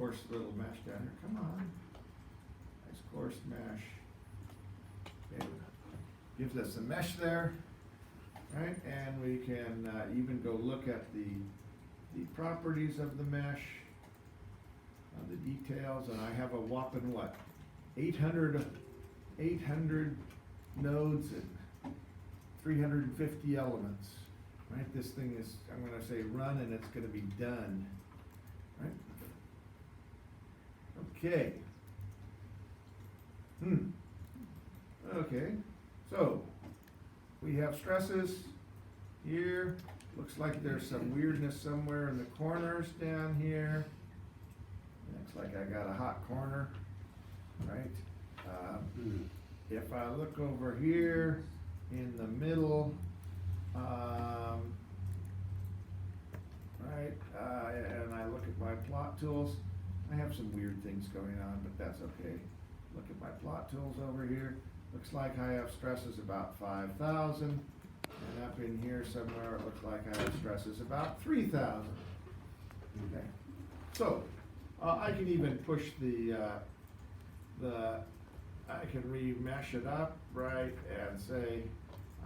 coarse little mesh down here, come on. Nice coarse mesh. Okay. Gives us a mesh there, right? And we can even go look at the properties of the mesh, the details, and I have a whopping what? 800 nodes and 350 elements, right? This thing is, I'm gonna say run and it's gonna be done, right? Okay. Okay, so we have stresses here. Looks like there's some weirdness somewhere in the corners down here. Looks like I got a hot corner, right? If I look over here in the middle, right, and I look at my plot tools, I have some weird things going on, but that's okay. Look at my plot tools over here. Looks like I have stresses about 5,000, and up in here somewhere it looks like I have stresses about 3,000. Okay, so I can even push I can remesh it up, right, and say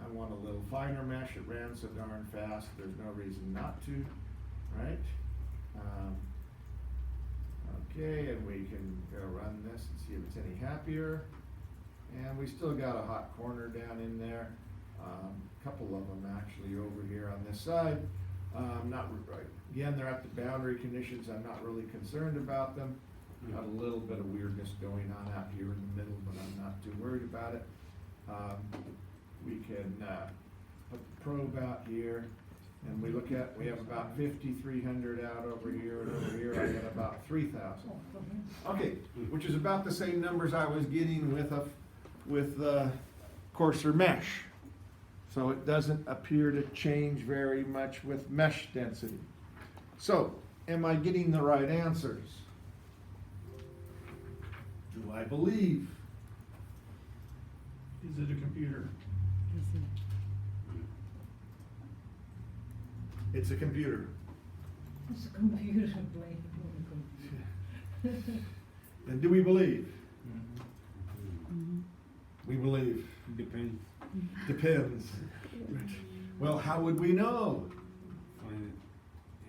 I want a little finer mesh. It ran so darn fast, there's no reason not to, right? Okay, and we can go run this and see if it's any happier. And we still got a hot corner down in there. A couple of them actually over here on this side. Not right. Again, they're at the boundary conditions. I'm not really concerned about them. Got a little bit of weirdness going on out here in the middle, but I'm not too worried about it. We can put the probe out here, and we look at, we have about 5,300 out over here, and over here I got about 3,000. Okay, which is about the same numbers I was getting with coarser mesh. So it doesn't appear to change very much with mesh density. So, am I getting the right answers? Do I believe? Is it a computer? It's a computer. It's a computer playing. Then do we believe? We believe. Depends. Depends. Well, how would we know? Find it.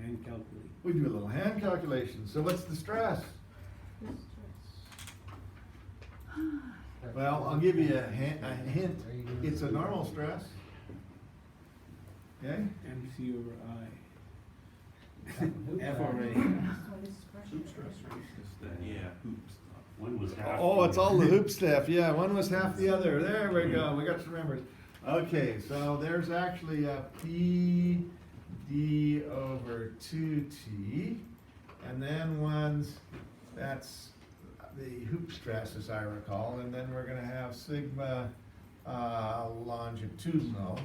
Hand calculate. We do a little hand calculation. So what's the stress? Well, I'll give you a hint. It's a normal stress. Okay? MC over I. FRA. Hoop stress, right? Yeah, hoops. One was half. Oh, it's all the hoop stuff. Yeah, one was half the other. There we go. We got some numbers. Okay, so there's actually a PD over 2T, and then that's the hoop stress, as I recall, and then we're going to have sigma longitudinal,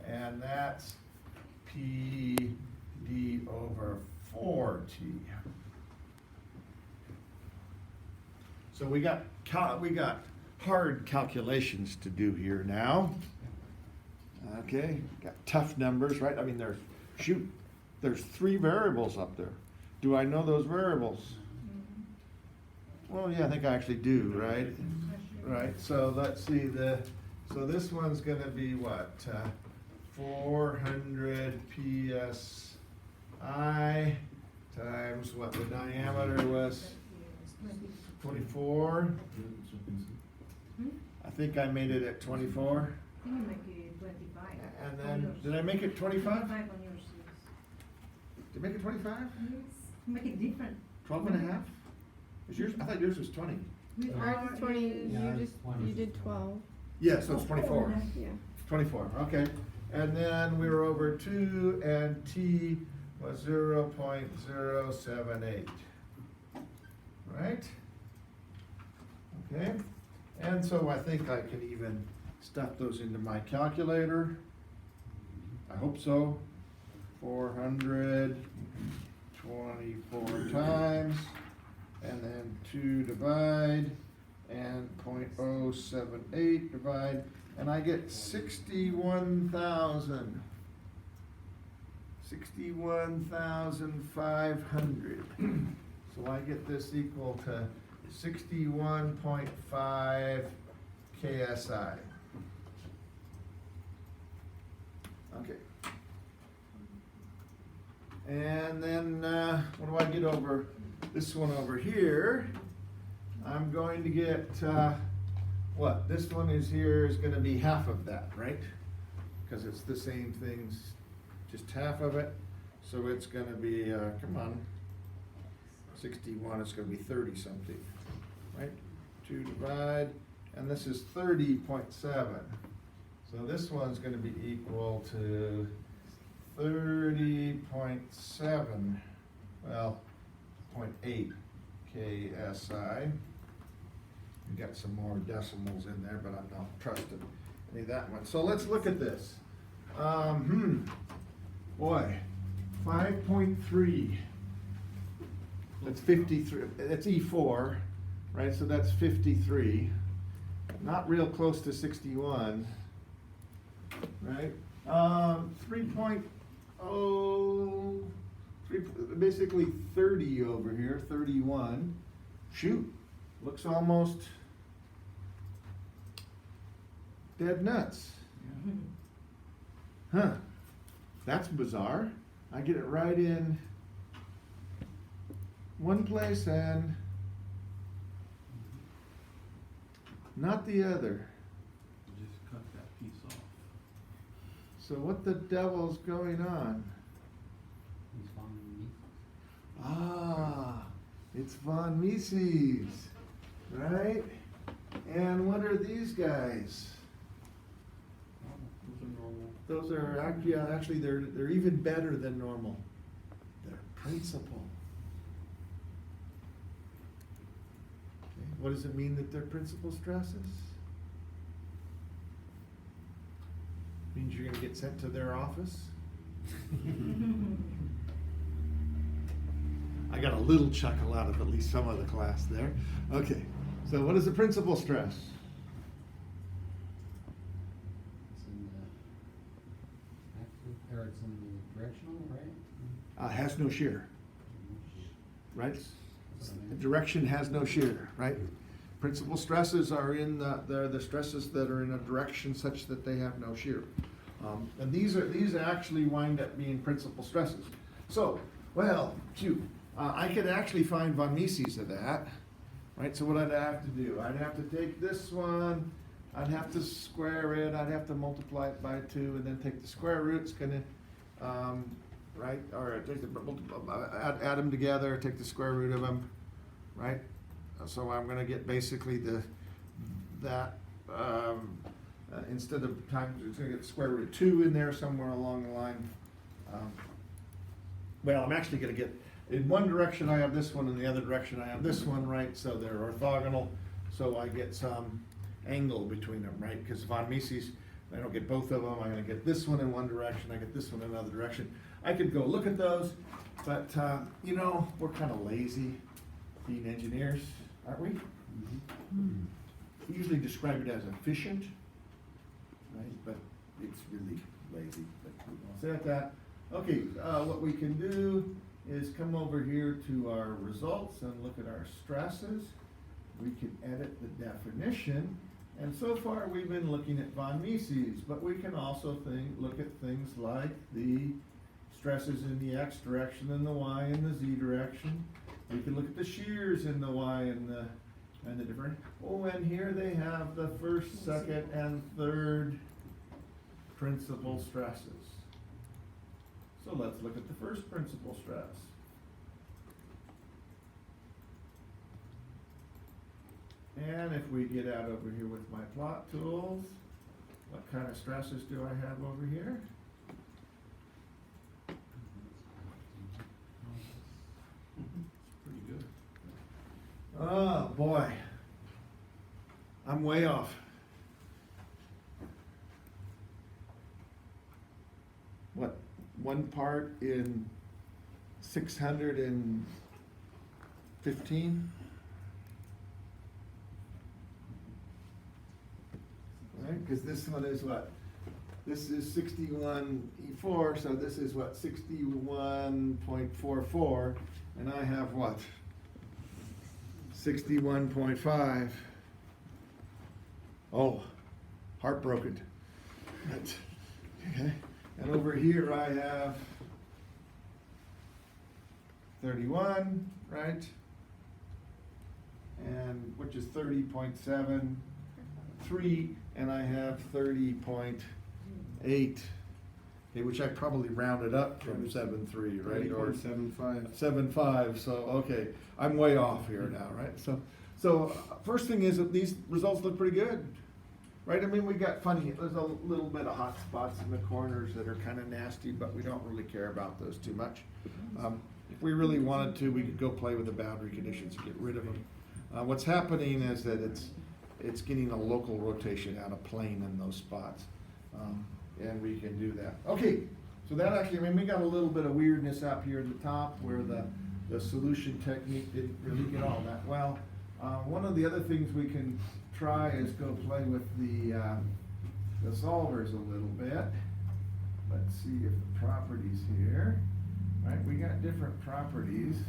and that's PD over 4T. So we got hard calculations to do here now. Okay, got tough numbers, right? I mean, there's 3 variables up there. Do I know those variables? Well, yeah, I think I actually do, right? Right, so let's see, so this one's gonna be what? 400 PSI times what the diameter was, 24? I think I made it at 24. I think you make it 25. And then, did I make it 25? 25 on yours, yes. Did I make it 25? Yes. Make it different. 12 and a half? Is yours, I thought yours was 20. With Ours our is 20, Yeah, you did 12. Yeah, so it's 24. Yeah. 24, okay. And then we were over 2 and T was 0.078. Right? Okay. And so I think I can even stuff those into my calculator. I hope so. 424 times, and then 2 divide, and 0.078 divide, and I get 61,000. 61,500. So I get this equal to 61.5 KSI. Okay. And then, what do I get over this one over here? I'm going to get, what? This one is here is gonna be half of that, right? Because it's the same things, just half of it. So it's gonna be, come on, 61, it's gonna be 30 something, right? 2 divide, and this is 30.7. So this one's gonna be equal to 30.7, well, 0.8 KSI. We got some more decimals in there, but I'm not trusting any of that one. So let's look at this. Boy, 5.3. That's 53. That's E4, right? So that's 53. Not real close to 61, right? 3.0, basically 30 over here, 31. Shoot, looks almost dead nuts. Huh, that's bizarre. I get it right in one place and not the other. Just cut that piece off. So what the devil's going on? He's following me. Ah, it's von Mises, right? And what are these guys? Oh, those are normal. Those are actually they're even better than normal. They're principal. Okay, what does it mean that they're principal stresses? Means you're gonna get sent to their office? I got a little chuckle out of at least some of the class there. Okay, so what is the principal stress? It's in the active, or it's in the directional, right? Has no shear, right? The direction has no shear, right? Principal stresses are in they're the stresses that are in a direction such that they have no shear. And these actually wind up being principal stresses. So, well, shoot, I could actually find von Mises of that, right? So what I'd have to do, I'd have to take this one, I'd have to square it, I'd have to multiply it by 2, and then take the square root, it's gonna, right? Or take add them together, take the square root of them, right? So I'm gonna get basically instead of times, it's gonna get square root of 2 in there somewhere along the line. Well, I'm actually gonna get, in one direction I have this one, in the other direction I have this one, right? So they're orthogonal, so I get some angle between them, right? Because von Mises, I don't get both of them, I'm gonna get this one in one direction, I get this one in another direction. I could go look at those, but, you know, we're kind of lazy being engineers, aren't we? We usually describe it as efficient, right? But it's really lazy, but we won't say that. Okay, what we can do is come over here to our results and look at our stresses. We can edit the definition, and so far we've been looking at von Mises, but we can also look at things like the stresses in the x direction and the y and the z direction. We can look at the shears in the y and the different. Oh, and here they have the first, second, and third principal stresses. So let's look at the first principal stress. And if we get out over here with my plot tools, what kind of stresses do I have over here? Pretty good. Oh, boy. I'm way off. What, 1 part in 615? Right, because this one is what? This is 61E4, so this is what, 61.44, and I have what? 61.5. Oh, heartbroken. That's, okay. And over here I have 31, right? And which is 30.73, and I have 30.8. Okay, which I probably rounded up from 7.3, right? Or 30.75. 7.5, so, okay, I'm way off here now, right? So first thing is that these results look pretty good, right? I mean, we got funny, there's a little bit of hot spots in the corners that are kind of nasty, but we don't really care about those too much. If we really wanted to, we could go play with the boundary conditions and get rid of them. What's happening is that it's getting a local rotation out of plane in those spots. And we can do that. Okay, so that actually, I mean, we got a little bit of weirdness up here at the top where the solution technique didn't really get all that well. One of the other things we can try is go play with the solvers a little bit. Let's see if the properties here, right, we got different properties.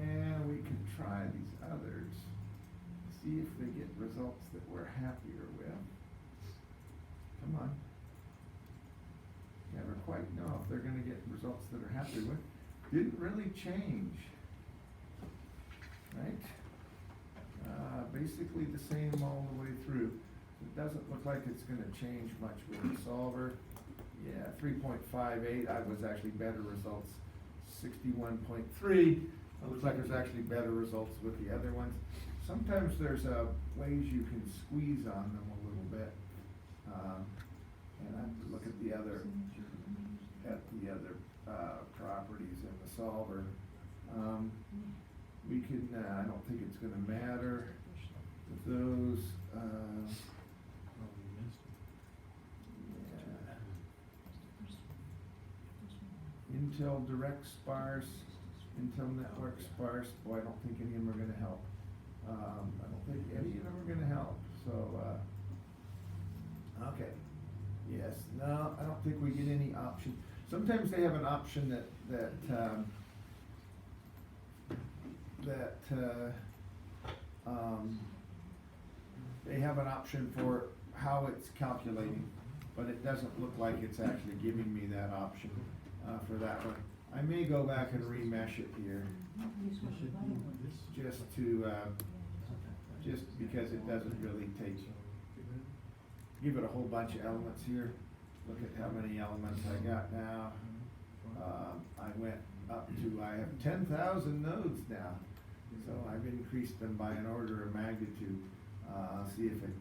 And we can try these others, see if they get results that we're happier with. Come on. Never quite know if they're gonna get results that are happy with. Didn't really change, right? Basically the same all the way through. It doesn't look like it's gonna change much with the solver. Yeah, 3.58, I was actually better results, 61.3. It looks like there's actually better results with the other ones. Sometimes there's ways you can squeeze on them a little bit. And I have to look at the other properties in the solver. We can, I don't think it's gonna matter with those, yeah. Intel Direct sparse, Intel Network sparse, boy, I don't think any of them are gonna help. I don't think any of them are gonna help, so, okay. Yes, no, I don't think we get any option. Sometimes they have an option that they have an option for how it's calculating, but it doesn't look like it's actually giving me that option, for that one. I may go back and remesh it here, just because it doesn't really give it a whole bunch of elements here. Look at how many elements I got now. I went up to, I have 10,000 nodes now. So I've increased them by an order of magnitude. See if it's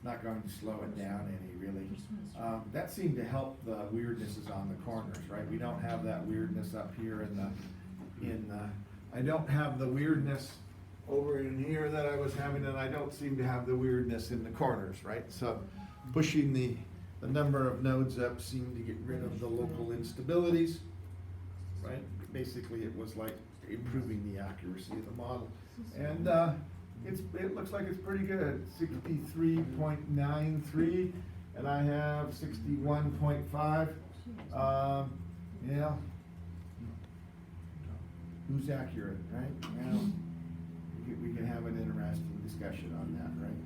not going to slow it down any, really. That seemed to help the weirdnesses on the corners, right? We don't have that weirdness up here I don't have the weirdness over in here that I was having, and I don't seem to have the weirdness in the corners, right? So pushing the number of nodes up seemed to get rid of the local instabilities, right? Basically, it was like improving the accuracy of the model. And it looks like it's pretty good, 63.93, and I have 61.5. Yeah. Who's accurate, right? Now, we can have an interesting discussion on that, right?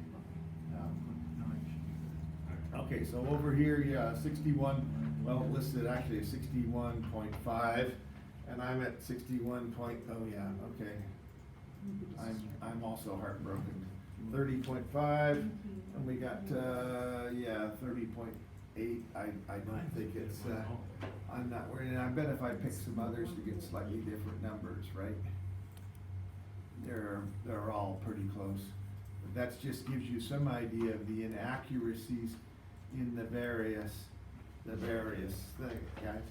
Okay, so over here, yeah, 61, well, listed actually at 61.5, and I'm at 61 point, oh yeah, okay. I'm also heartbroken. 30.5, and we got, yeah, 30.8. I don't think it's, I'm not worried. And I bet if I pick some others to get slightly different numbers, right? They're all pretty close. But that just gives you some idea of the inaccuracies in the various things, guys.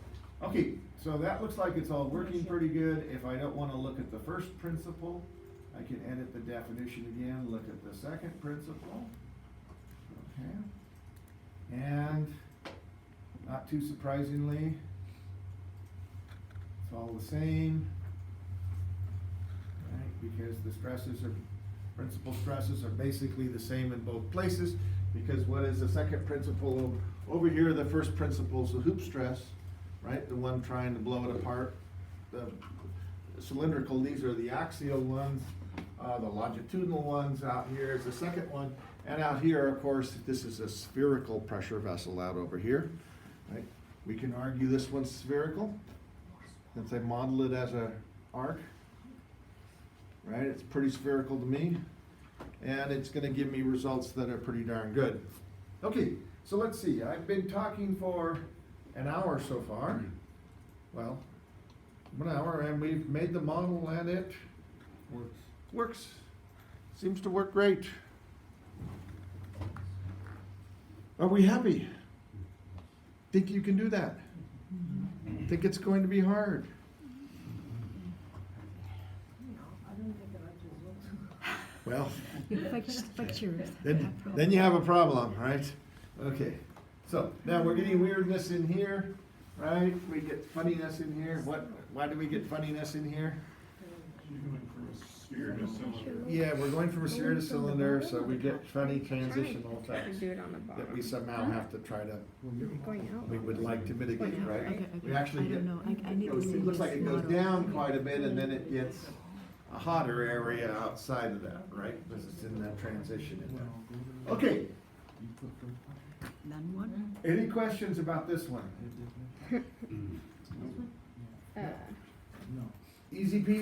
Okay, so that looks like it's all working pretty good. If I don't want to look at the first principle, I can edit the definition again, look at the second principle. Okay. And not too surprisingly, it's all the same, right? Because the principal stresses are basically the same in both places, because what is the second principle? Over here, the first principle is the hoop stress, right? The one trying to blow it apart. the cylindrical, these are the axial ones. The longitudinal ones out here is the second one. And out here, of course, this is a spherical pressure vessel out over here, right? We can argue this one's spherical, since I model it as a arc, right? It's pretty spherical to me, and it's gonna give me results that are pretty darn good. Okay, so let's see, I've been talking for an hour so far. Well, 1 hour, and we've made the model, and it works. Seems to work great. Are we happy? Think you can do that? Think it's going to be hard? No, I don't get the right result. Well, But yours. then you have a problem, right? Okay, so now we're getting weirdness in here, right? We get funniness in here. Why do we get funniness in here? You're going from a sphere to cylinder. Yeah, we're going from a sphere to cylinder, so we get funny transitional effects Do it on the bottom. that we somehow have to try to, Going out. we would like to mitigate, Going out, right? okay, We actually I get, don't know, I need to see it looks like this it goes model. down quite a bit, and then it gets a hotter area outside of that, right? Because it's in that transition in there. Okay, None one? any questions about this one? Uh, Easy peasy.